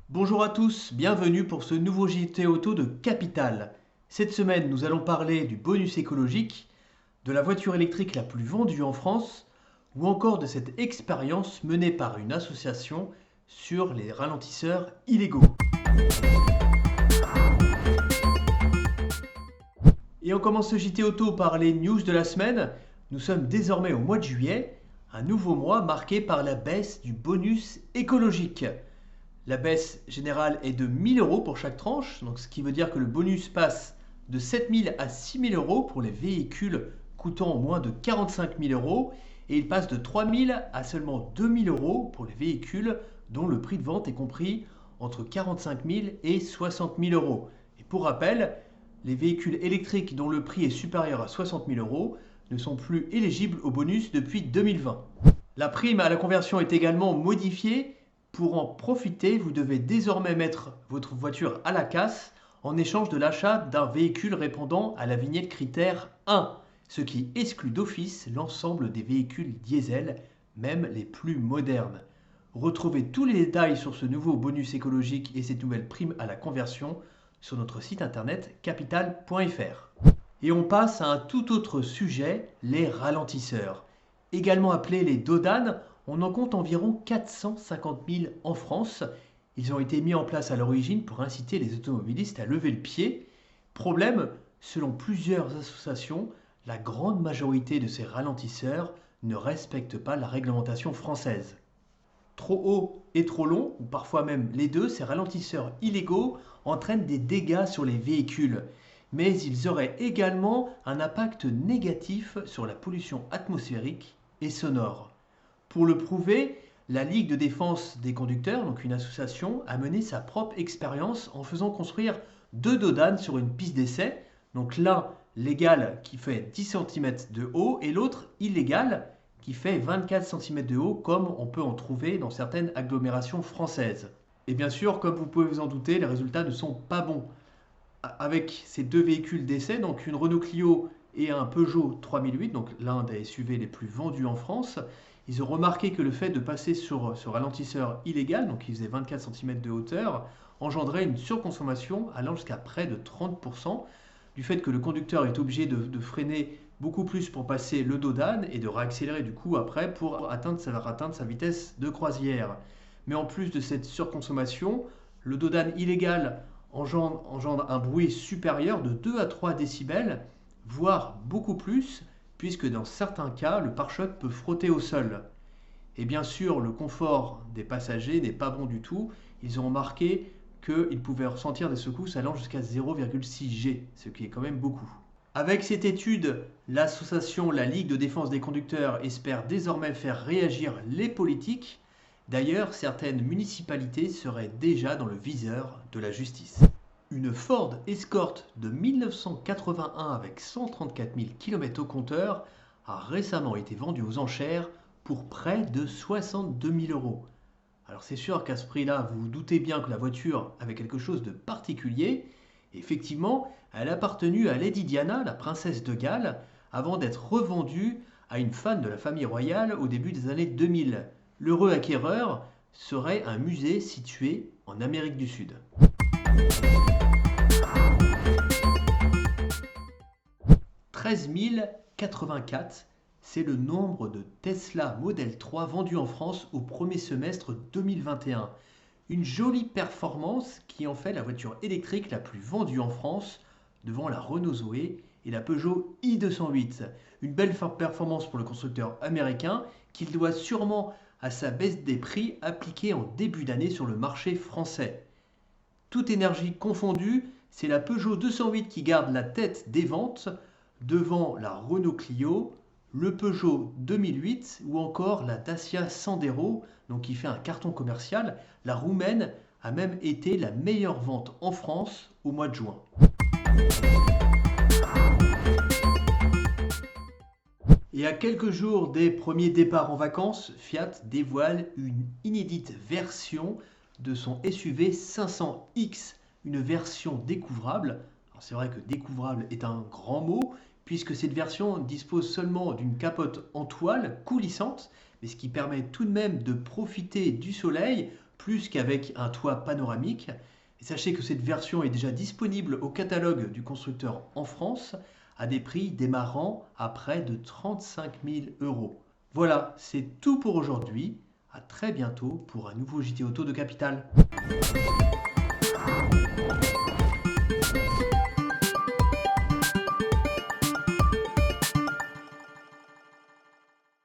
Bonjour à tous, bienvenue pour ce nouveau JT Auto de Capital. Cette semaine, nous allons parler du bonus écologique, de la voiture électrique la plus vendue en France, ou encore de cette expérience menée par une association sur les ralentisseurs illégaux. Et on commence ce JT Auto par les news de la semaine. Nous sommes désormais au mois de juillet, un nouveau mois marqué par la baisse du bonus écologique. La baisse générale est de 1 000 € pour chaque tranche, donc ce qui veut dire que le bonus passe de 7 000 à 6 000 € pour les véhicules coûtant moins de 45 000 € et il passe de 3 000 à seulement 2 000 € pour les véhicules dont le prix de vente est compris entre 45 000 et 60 000 €. Et pour rappel, les véhicules électriques dont le prix est supérieur à 60 000 € ne sont plus éligibles au bonus depuis 2020. La prime à la conversion est également modifiée. Pour en profiter, vous devez désormais mettre votre voiture à la casse en échange de l'achat d'un véhicule répondant à la vignette critère 1, ce qui exclut d'office l'ensemble des véhicules diesel, même les plus modernes. Retrouvez tous les détails sur ce nouveau bonus écologique et cette nouvelle prime à la conversion sur notre site internet capital.fr. Et on passe à un tout autre sujet, les ralentisseurs. Également appelés les dodanes, on en compte environ 450 000 en France. Ils ont été mis en place à l'origine pour inciter les automobilistes à lever le pied. Problème, selon plusieurs associations, la grande majorité de ces ralentisseurs ne respectent pas la réglementation française. Trop haut et trop long, ou parfois même les deux, ces ralentisseurs illégaux entraînent des dégâts sur les véhicules. Mais ils auraient également un impact négatif sur la pollution atmosphérique et sonore. Pour le prouver, la Ligue de défense des conducteurs, donc une association, a mené sa propre expérience en faisant construire 2 dodanes sur une piste d'essai. Donc l'un légal qui fait 10 cm de haut et l'autre illégal qui fait 24 cm de haut comme on peut en trouver dans certaines agglomérations françaises. Et bien sûr, comme vous pouvez vous en douter, les résultats ne sont pas bons. Avec ces 2 véhicules d'essai, donc une Renault Clio et un Peugeot 3008, donc l'un des SUV les plus vendus en France, ils ont remarqué que le fait de passer sur ce ralentisseur illégal, donc qui faisait 24 cm de hauteur, engendrait une surconsommation allant jusqu'à près de 30%, du fait que le conducteur est obligé de freiner beaucoup plus pour passer le dodane et de réaccélérer du coup après pour atteindre sa vitesse de croisière. Mais en plus de cette surconsommation, le dodane illégal engendre un bruit supérieur de 2 à 3 décibels, voire beaucoup plus, puisque dans certains cas, le pare-choc peut frotter au sol. Et bien sûr, le confort des passagers n'est pas bon du tout. Ils ont remarqué qu'ils pouvaient ressentir des secousses allant jusqu'à 0,6 G, ce qui est quand même beaucoup. Avec cette étude, l'association La Ligue de défense des conducteurs espère désormais faire réagir les politiques. D'ailleurs, certaines municipalités seraient déjà dans le viseur de la justice. Une Ford Escort de 1981 avec 134 000 km au compteur a récemment été vendue aux enchères pour près de 62 000 €. Alors c'est sûr qu'à ce prix-là, vous vous doutez bien que la voiture avait quelque chose de particulier. Effectivement, elle a appartenu à Lady Diana, la princesse de Galles, avant d'être revendue à une fan de la famille royale au début des années 2000. L'heureux acquéreur serait un musée situé en Amérique du Sud. 13 084, c'est le nombre de Tesla Model 3 vendus en France au premier semestre 2021. Une jolie performance qui en fait la voiture électrique la plus vendue en France devant la Renault Zoé et la Peugeot i208. Une belle performance pour le constructeur américain qu'il doit sûrement à sa baisse des prix appliquée en début d'année sur le marché français. Toute énergie confondue, c'est la Peugeot 208 qui garde la tête des ventes devant la Renault Clio, le Peugeot 2008 ou encore la Dacia Sandero, donc qui fait un carton commercial. La roumaine a même été la meilleure vente en France au mois de juin. Et à quelques jours des premiers départs en vacances, Fiat dévoile une inédite version de son SUV 500X, une version découvrable. Alors c'est vrai que découvrable est un grand mot, puisque cette version dispose seulement d'une capote en toile coulissante, mais ce qui permet tout de même de profiter du soleil plus qu'avec un toit panoramique. Et sachez que cette version est déjà disponible au catalogue du constructeur en France à des prix démarrant à près de 35 000 euros. Voilà, c'est tout pour aujourd'hui. À très bientôt pour un nouveau JT Auto de Capital.